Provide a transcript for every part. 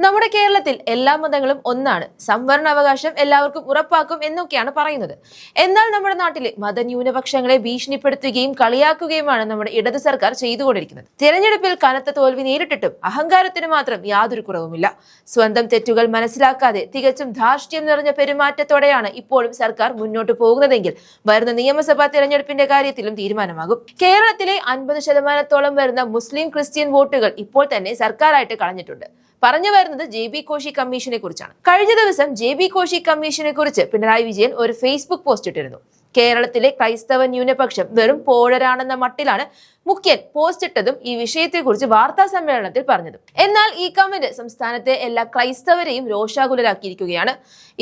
നമ്മുടെ കേരളത്തിൽ എല്ലാ മതങ്ങളും ഒന്നാണ്, സംവരണാവകാശം എല്ലാവർക്കും ഉറപ്പാക്കും എന്നൊക്കെയാണ് പറയുന്നത്. എന്നാൽ നമ്മുടെ നാട്ടിലെ മതന്യൂനപക്ഷങ്ങളെ ഭീഷണിപ്പെടുത്തുകയും കളിയാക്കുകയുമാണ് നമ്മുടെ ഇടതു സർക്കാർ ചെയ്തുകൊണ്ടിരിക്കുന്നത്. തിരഞ്ഞെടുപ്പിൽ കനത്ത തോൽവി നേരിട്ടിട്ടും അഹങ്കാരത്തിന് മാത്രം യാതൊരു കുറവുമില്ല. സ്വന്തം തെറ്റുകൾ മനസ്സിലാക്കാതെ തികച്ചും ധാർഷ്ട്യം നിറഞ്ഞ പെരുമാറ്റത്തോടെയാണ് ഇപ്പോഴും സർക്കാർ മുന്നോട്ട് പോകുന്നതെങ്കിൽ വരുന്ന നിയമസഭാ തിരഞ്ഞെടുപ്പിന്റെ കാര്യത്തിലും തീരുമാനമാകും. കേരളത്തിലെ 50% വരുന്ന മുസ്ലിം ക്രിസ്ത്യൻ വോട്ടുകൾ ഇപ്പോൾ തന്നെ സർക്കാരായിട്ട് കളഞ്ഞിട്ടുണ്ട്. പറഞ്ഞു വരുന്നത് JB കോശി കമ്മീഷനെ കുറിച്ചാണ്. കഴിഞ്ഞ ദിവസം JB കോശി കമ്മീഷനെ കുറിച്ച് പിണറായി വിജയൻ ഒരു ഫേസ്ബുക്ക് പോസ്റ്റ് ഇട്ടിരുന്നു. കേരളത്തിലെ ക്രൈസ്തവ ന്യൂനപക്ഷം വെറും പോഴരാണെന്ന മട്ടിലാണ് മുഖ്യൻ പോസ്റ്റ് ഇട്ടതും ഈ വിഷയത്തെക്കുറിച്ച് വാർത്താ സമ്മേളനത്തിൽ പറഞ്ഞതും. എന്നാൽ ഈ കമന്റ് സംസ്ഥാനത്തെ എല്ലാ ക്രൈസ്തവരെയും രോഷാകുലരാക്കിയിരിക്കുകയാണ്.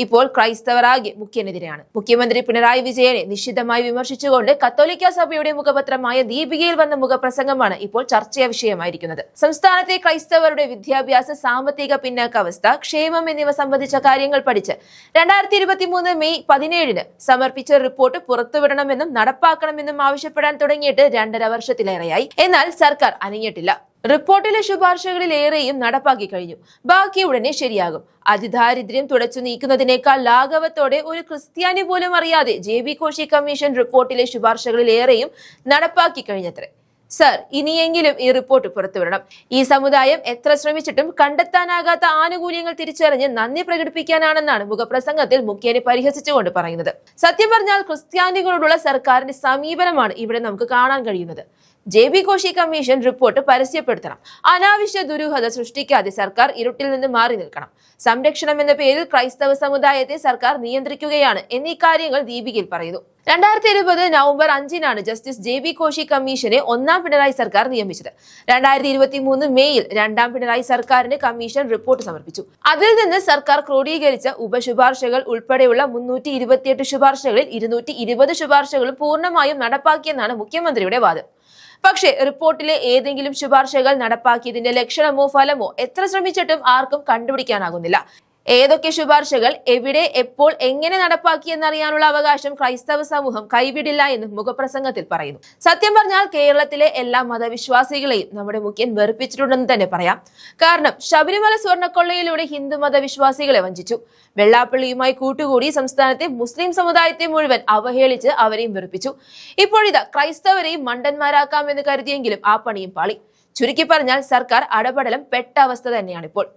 ഇപ്പോൾ ക്രൈസ്തവരാകെ മുഖ്യനെതിരെയാണ്. മുഖ്യമന്ത്രി പിണറായി വിജയനെ നിശിതമായി വിമർശിച്ചുകൊണ്ട് കത്തോലിക്ക സഭയുടെ മുഖപത്രമായ ദീപികയിൽ വന്ന മുഖപ്രസംഗമാണ് ഇപ്പോൾ ചർച്ചാ വിഷയമായിരിക്കുന്നത്. സംസ്ഥാനത്തെ ക്രൈസ്തവരുടെ വിദ്യാഭ്യാസ, സാമ്പത്തിക പിന്നാക്കാവസ്ഥ, ക്ഷേമം എന്നിവ സംബന്ധിച്ച കാര്യങ്ങൾ പഠിച്ച് 2023 മെയ് 17 സമർപ്പിച്ച റിപ്പോർട്ട് പുറത്തുവിടണമെന്നും നടപ്പാക്കണമെന്നും ആവശ്യപ്പെടാൻ തുടങ്ങിയിട്ട് 2.5 വർഷത്തിലേറെയായി. എന്നാൽ സർക്കാർ അനങ്ങിയിട്ടില്ല. റിപ്പോർട്ടിലെ ശുപാർശകളിലേറെയും നടപ്പാക്കി കഴിഞ്ഞു. ബാക്കി ഉടനെ ശരിയാകും. അതിദാരിദ്ര്യം തുടച്ചു നീക്കുന്നതിനേക്കാൾ ലാഘവത്തോടെ ഒരു ക്രിസ്ത്യാനി പോലും അറിയാതെ JB കോശി കമ്മീഷൻ റിപ്പോർട്ടിലെ ശുപാർശകളിലേറെയും നടപ്പാക്കി കഴിഞ്ഞത്രേ. സർ, ഇനിയെങ്കിലും ഈ റിപ്പോർട്ട് പുറത്തുവിടണം. ഈ സമുദായം എത്ര ശ്രമിച്ചിട്ടും കണ്ടെത്താനാകാത്ത ആനുകൂല്യങ്ങൾ തിരിച്ചറിഞ്ഞ് നന്ദി പ്രകടിപ്പിക്കാനാണെന്നാണ് മുഖപ്രസംഗത്തിൽ മുഖ്യനെ പരിഹസിച്ചുകൊണ്ട് പറയുന്നത്. സത്യം പറഞ്ഞാൽ ക്രിസ്ത്യാനികളോടുള്ള സർക്കാരിന്റെ സമീപനമാണ് ഇവിടെ നമുക്ക് കാണാൻ കഴിയുന്നത്. JB കോശി കമ്മീഷൻ റിപ്പോർട്ട് പരസ്യപ്പെടുത്തണം. അനാവശ്യ ദുരൂഹത സൃഷ്ടിക്കാതെ സർക്കാർ ഇരുട്ടിൽ നിന്ന് മാറി നിൽക്കണം. സംരക്ഷണം എന്ന പേരിൽ ക്രൈസ്തവ സമുദായത്തെ സർക്കാർ നിയന്ത്രിക്കുകയാണ് എന്നീ കാര്യങ്ങൾ ദീപികയിൽ പറയുന്നു. 2020 നവംബർ 5 ജസ്റ്റിസ് JB കോശി കമ്മീഷനെ 1ാം പിണറായി സർക്കാർ നിയമിച്ചത്. 2023 മെയ്യിൽ 2ാം പിണറായി സർക്കാരിന് കമ്മീഷൻ റിപ്പോർട്ട് സമർപ്പിച്ചു. അതിൽ നിന്ന് സർക്കാർ ക്രോഡീകരിച്ച ഉപശുപാർശകൾ ഉൾപ്പെടെയുള്ള 328 ശുപാർശകളിൽ 220 ശുപാർശകളും പൂർണ്ണമായും നടപ്പാക്കിയെന്നാണ് മുഖ്യമന്ത്രിയുടെ വാദം. പക്ഷേ റിപ്പോർട്ടിലെ ഏതെങ്കിലും ശുപാർശകൾ നടപ്പാക്കിയതിന്റെ ലക്ഷണമോ ഫലമോ എത്ര ശ്രമിച്ചിട്ടും ആർക്കും കണ്ടുപിടിക്കാനാകുന്നില്ല. ഏതൊക്കെ ശുപാർശകൾ എവിടെ എപ്പോൾ എങ്ങനെ നടപ്പാക്കിയെന്നറിയാനുള്ള അവകാശം ക്രൈസ്തവ സമൂഹം കൈവിടില്ല എന്നും മുഖപ്രസംഗത്തിൽ പറയുന്നു. സത്യം പറഞ്ഞാൽ കേരളത്തിലെ എല്ലാ മതവിശ്വാസികളെയും നമ്മുടെ മുഖ്യൻ വെറുപ്പിച്ചിട്ടുണ്ടെന്ന് തന്നെ പറയാം. കാരണം ശബരിമല സ്വർണ്ണക്കൊള്ളയിലൂടെ ഹിന്ദു മതവിശ്വാസികളെ വഞ്ചിച്ചു. വെള്ളാപ്പള്ളിയുമായി കൂട്ടുകൂടി സംസ്ഥാനത്തെ മുസ്ലിം സമുദായത്തെ മുഴുവൻ അവഹേളിച്ച് അവരെയും വെറുപ്പിച്ചു. ഇപ്പോഴിതാ ക്രൈസ്തവരെയും മണ്ടന്മാരാക്കാമെന്ന് കരുതിയെങ്കിലും ആ പണിയും പാളി. ചുരുക്കി പറഞ്ഞാൽ സർക്കാർ അടപടലം പെട്ട അവസ്ഥ തന്നെയാണിപ്പോൾ.